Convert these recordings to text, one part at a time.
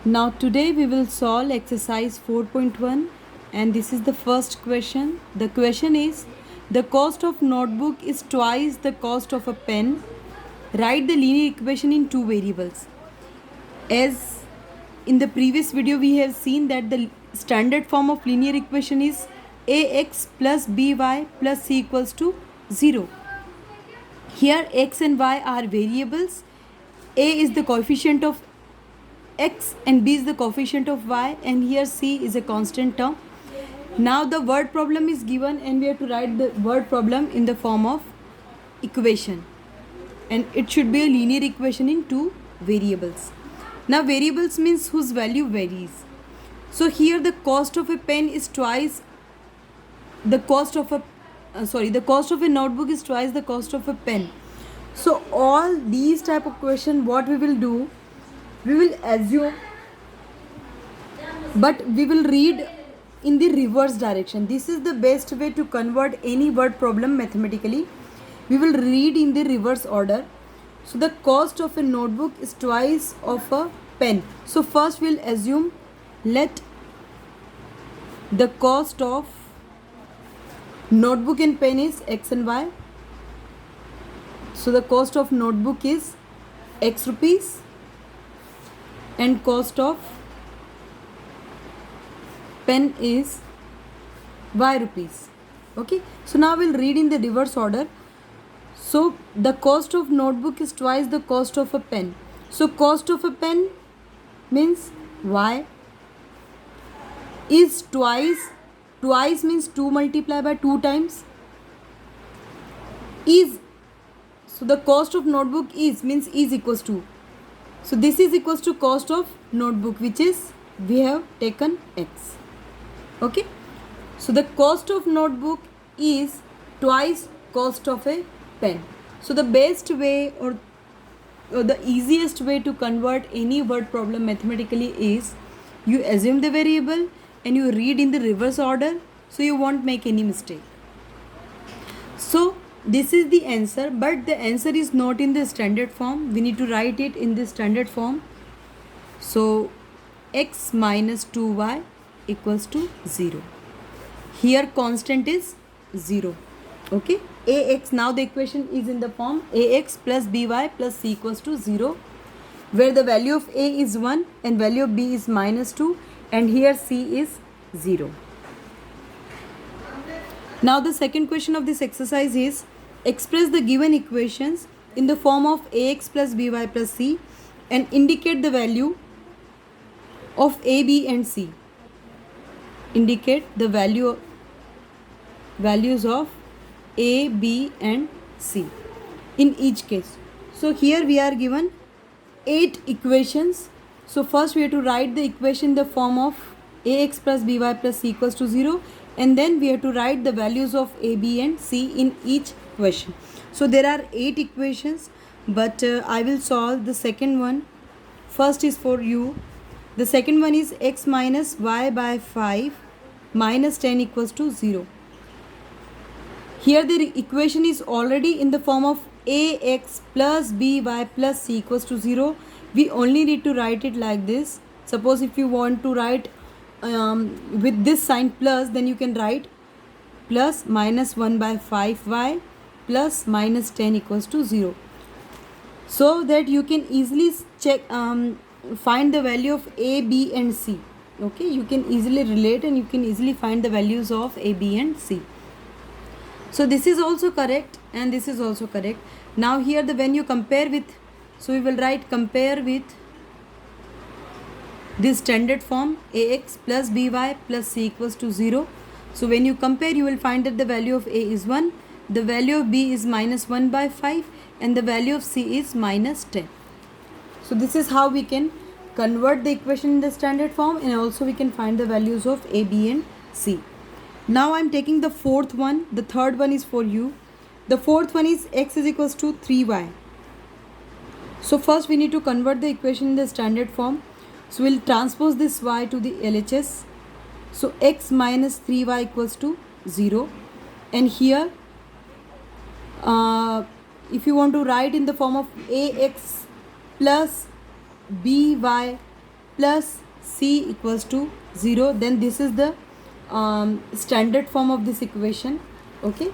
Now today we will solve exercise 4.1 and this is the first question. The question is the cost of notebook is twice the cost of a pen. Write the linear equation in two variables. As in the previous video we have seen that the standard form of linear equation is ax plus by plus c equals to 0. Here x and y are variables. A is the coefficient of x and b is the coefficient of y, and here c is a constant term. Now the word problem is given and we have to write the word problem in the form of equation, and it should be a linear equation in two variables. Now variables means whose value varies. So here the cost of a pen is twice the cost of a the cost of a notebook is twice the cost of a pen. So all these type of question, what we will do, we will assume, but we will read in the reverse direction. This is the best way to convert any word problem mathematically. We will read in the reverse order. So the cost of a notebook is twice of a pen. So first we'll assume, let the cost of notebook and pen is x and y. So the cost of notebook is x rupees and cost of pen is y rupees. Okay, so now we'll read in the reverse order. So the cost of notebook is twice the cost of a pen. So cost of a pen means y is twice means 2 multiplied by 2 times is. So the cost of notebook is means is equals to, so this is equals to cost of notebook, which is we have taken x. Okay, so the cost of notebook is twice cost of a pen. So the best way or the easiest way to convert any word problem mathematically is you assume the variable and you read in the reverse order, so you won't make any mistake. So this is the answer, but the answer is not in the standard form. We need to write it in the standard form. So x minus 2y equals to 0. Here constant is 0. Okay, ax, now the equation is in the form ax plus by plus c equals to 0, where the value of a is 1 and value of b is minus 2, and here c is 0. Now the second question of this exercise is express the given equations in the form of ax plus by plus c and indicate the value of a, b and c. Indicate the values of a, b and c in each case. So here we are given 8 equations. So first we have to write the equation in the form of ax plus by plus c equals to 0, and then we have to write the values of a, b and c in each question. So there are 8 equations, but I will solve the second one. First is for you. The second one is x minus y by 5 minus 10 equals to 0. Here the equation is already in the form of ax plus by plus c equals to 0. We only need to write it like this. Suppose if you want to write with this sign plus, then you can write plus minus 1 by 5y plus minus 10 equals to 0, so that you can easily check find the value of a, b and c. Okay, you can easily relate and you can easily find the values of a, b and c. So this is also correct and this is also correct. Now here when you compare with, so we will write compare with this standard form ax plus by plus c equals to 0. So when you compare, you will find that the value of a is 1, the value of b is minus 1 by 5 and the value of c is minus 10. So this is how we can convert the equation in the standard form, and also we can find the values of a, b and c. Now I am taking the fourth one. The third one is for you. The fourth one is x is equals to 3y. So first we need to convert the equation in the standard form. So we'll transpose this y to the LHS. So x minus 3y equals to 0. And here if you want to write in the form of ax plus by plus c equals to 0. Then this is the standard form of this equation. Okay,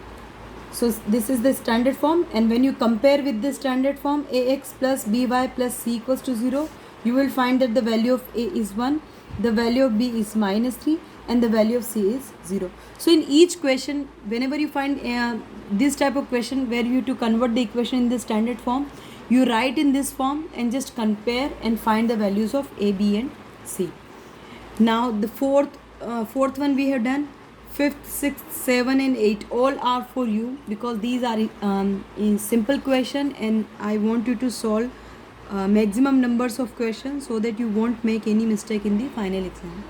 so this is the standard form, and when you compare with the standard form, ax plus by plus c equals to 0, you will find that the value of a is 1, the value of b is minus 3, and the value of c is 0. So in each question, whenever you find this type of question where you to convert the equation in the standard form, you write in this form and just compare and find the values of a, b and c. Now the fourth one we have done. Fifth, sixth, 7 and 8 all are for you, because these are in simple question, and I want you to solve maximum numbers of questions so that you won't make any mistake in the final exam.